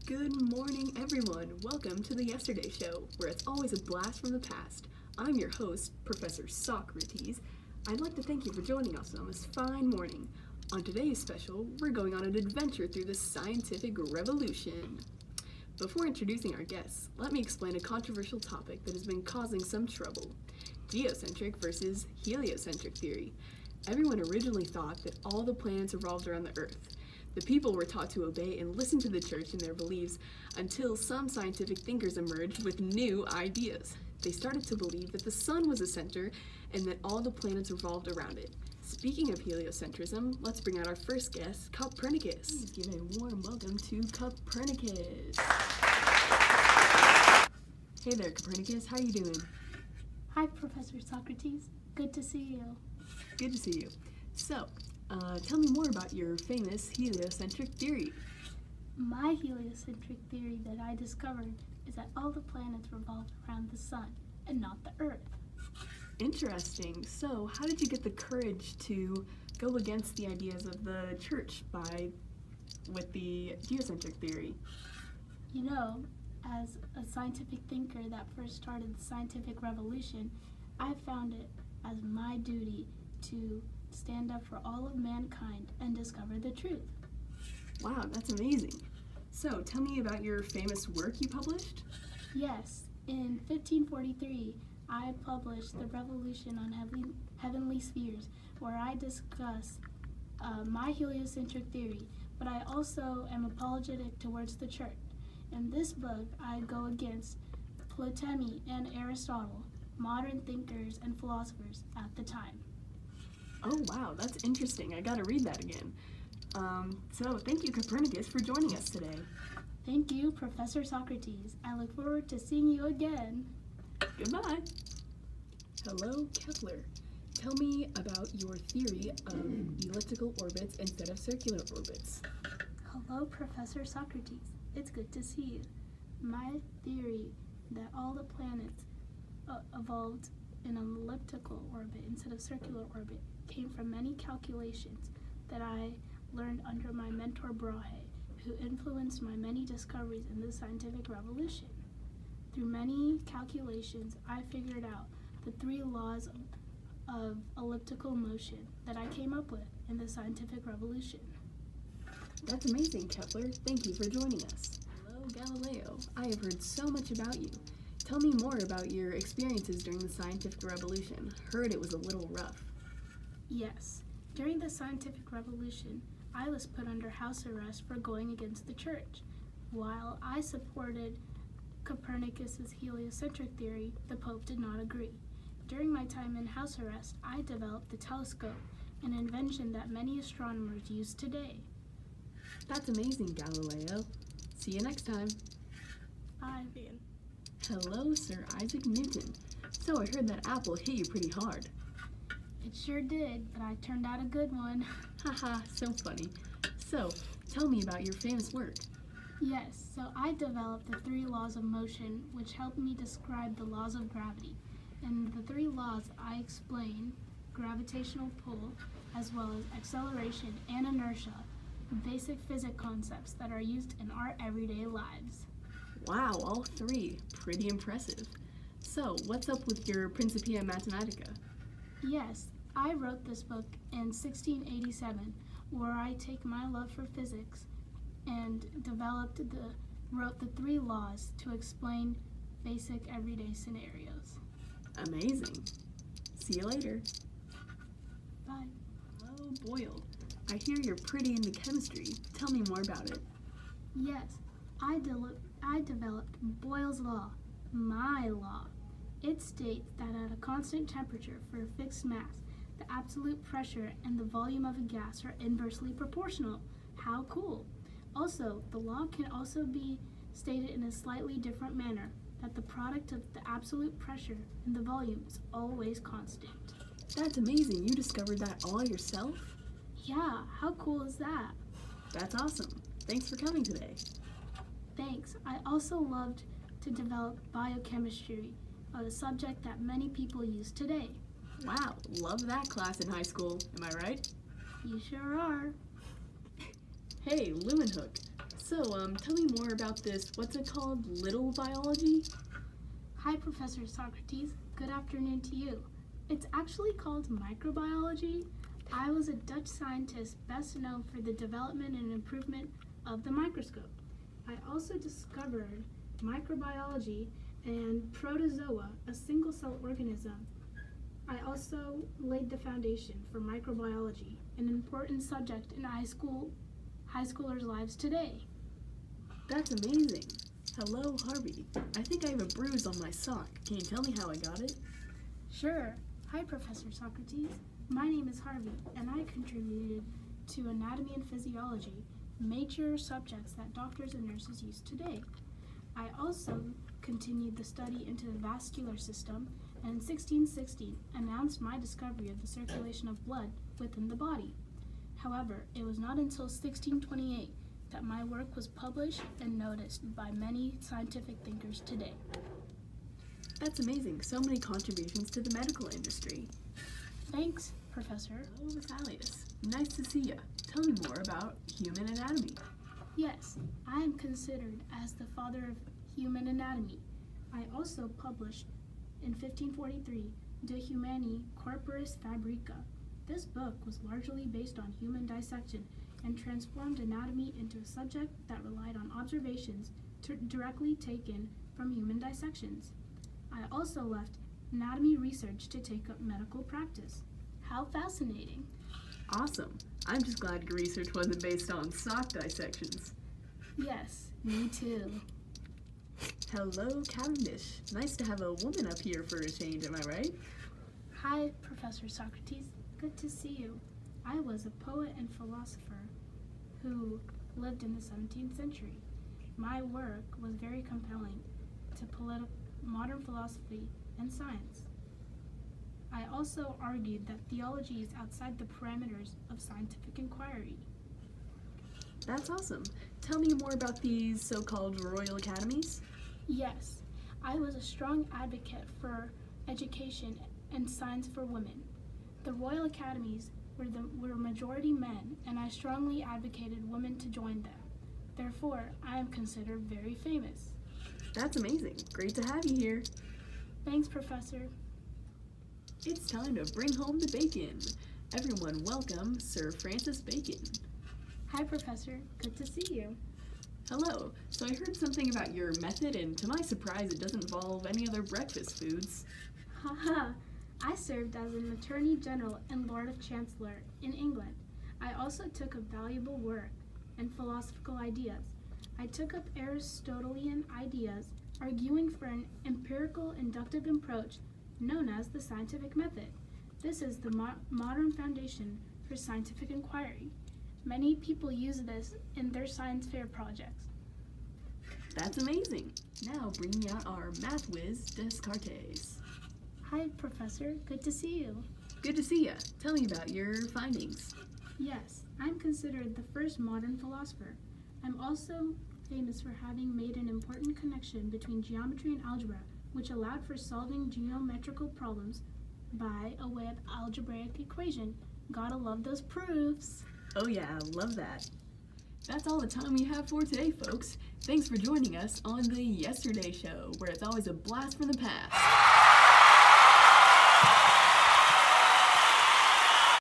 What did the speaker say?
Good morning, everyone. Welcome to the Yesterday Show, where it's always a blast from the past. I'm your host, Professor Socrates. I'd like to thank you for joining us on this fine morning. On today's special, we're going on an adventure through the scientific revolution. Before introducing our guests, let me explain a controversial topic that has been causing some trouble: geocentric versus heliocentric theory. Everyone originally thought that all the planets revolved around the Earth. The people were taught to obey and listen to the church and their beliefs until some scientific thinkers emerged with new ideas. They started to believe that the sun was the center and that all the planets revolved around it. Speaking of heliocentrism, let's bring out our first guest, Copernicus. Please give a warm welcome to Copernicus. Hey there, Copernicus. How you doing? Hi, Professor Socrates. Good to see you. Good to see you. So, tell me more about your famous heliocentric theory. My heliocentric theory that I discovered is that all the planets revolve around the sun and not the Earth. Interesting. So, how did you get the courage to go against the ideas of the church with the geocentric theory? You know, as a scientific thinker that first started the scientific revolution, I found it as my duty to stand up for all of mankind and discover the truth. Wow, that's amazing. So, tell me about your famous work you published. Yes, in 1543, I published The Revolution on Heavenly Spheres, where I discuss my heliocentric theory, but I also am apologetic towards the church. In this book, I go against Ptolemy and Aristotle, modern thinkers and philosophers at the time. Oh wow, that's interesting. I gotta read that again. So thank you, Copernicus, for joining us today. Thank you, Professor Socrates. I look forward to seeing you again. Goodbye. Hello, Kepler. Tell me about your theory of elliptical orbits instead of circular orbits. Hello, Professor Socrates. It's good to see you. My theory that all the planets evolved in an elliptical orbit instead of circular orbit came from many calculations that I learned under my mentor Brahe, who influenced my many discoveries in the scientific revolution. Through many calculations, I figured out the 3 laws of elliptical motion that I came up with in the scientific revolution. That's amazing, Kepler. Thank you for joining us. Hello, Galileo. I have heard so much about you. Tell me more about your experiences during the scientific revolution. Heard it was a little rough. Yes. During the scientific revolution, I was put under house arrest for going against the church. While I supported Copernicus's heliocentric theory, the Pope did not agree. During my time in house arrest, I developed the telescope, an invention that many astronomers use today. That's amazing, Galileo. See you next time. Bye. Hello, Sir Isaac Newton. So I heard that apple hit you pretty hard. It sure did, but I turned out a good one. Haha, so funny. So, tell me about your famous work. Yes, so I developed the 3 laws of motion, which helped me describe the laws of gravity. And the 3 laws I explain: gravitational pull, as well as acceleration and inertia, basic physics concepts that are used in our everyday lives. Wow, all 3. Pretty impressive. So, what's up with your Principia Mathematica? Yes, I wrote this book in 1687, where I take my love for physics and wrote the 3 laws to explain basic everyday scenarios. Amazing. See you later. Bye. Hello, Boyle. I hear you're pretty into chemistry. Tell me more about it. Yes, I developed Boyle's law, my law. It states that at a constant temperature for a fixed mass, the absolute pressure and the volume of a gas are inversely proportional. How cool! Also, the law can also be stated in a slightly different manner, that the product of the absolute pressure and the volume is always constant. That's amazing. You discovered that all yourself? Yeah, how cool is that? That's awesome. Thanks for coming today. Thanks. I also loved to develop biochemistry, a subject that many people use today. Wow, love that class in high school. Am I right? You sure are. Hey, Leeuwenhoek. So, tell me more about this, what's it called, little biology? Hi, Professor Socrates. Good afternoon to you. It's actually called microbiology. I was a Dutch scientist best known for the development and improvement of the microscope. I also discovered microbiology and protozoa, a single-cell organism. I also laid the foundation for microbiology, an important subject in high schoolers' lives today. That's amazing. Hello, Harvey. I think I have a bruise on my sock. Can you tell me how I got it? Sure. Hi, Professor Socrates. My name is Harvey, and I contributed to anatomy and physiology, major subjects that doctors and nurses use today. I also continued the study into the vascular system, and in 1660 announced my discovery of the circulation of blood within the body. However, it was not until 1628 that my work was published and noticed by many scientific thinkers today. That's amazing. So many contributions to the medical industry. Thanks, Professor. Hello, Miss Alias. Nice to see ya. Tell me more about human anatomy. Yes, I am considered as the father of human anatomy. I also published in 1543 De Humani Corporis Fabrica. This book was largely based on human dissection and transformed anatomy into a subject that relied on observations directly taken from human dissections. I also left anatomy research to take up medical practice. How fascinating. Awesome. I'm just glad your research wasn't based on sock dissections. Yes, me too. Hello, Cavendish. Nice to have a woman up here for a change, am I right? Hi, Professor Socrates. Good to see you. I was a poet and philosopher who lived in the 17th century. My work was very compelling to modern philosophy and science. I also argued that theology is outside the parameters of scientific inquiry. That's awesome. Tell me more about these so-called Royal Academies. Yes, I was a strong advocate for education and science for women. The Royal Academies were majority men, and I strongly advocated women to join them. Therefore, I am considered very famous. That's amazing. Great to have you here. Thanks, Professor. It's time to bring home the bacon. Everyone welcome Sir Francis Bacon. Hi, Professor. Good to see you. Hello. So I heard something about your method, and to my surprise, it doesn't involve any other breakfast foods. Haha. I served as an Attorney General and Lord of Chancellor in England. I also took up valuable work and philosophical ideas. I took up Aristotelian ideas, arguing for an empirical inductive approach known as the scientific method. This is the modern foundation for scientific inquiry. Many people use this in their science fair projects. That's amazing. Now bringing out our math whiz, Descartes. Hi, Professor. Good to see you. Good to see ya. Tell me about your findings. Yes, I'm considered the first modern philosopher. I'm also famous for having made an important connection between geometry and algebra, which allowed for solving geometrical problems by a way of algebraic equation. Gotta love those proofs. Oh yeah, love that. That's all the time we have for today, folks. Thanks for joining us on the Yesterday Show, where it's always a blast from the past.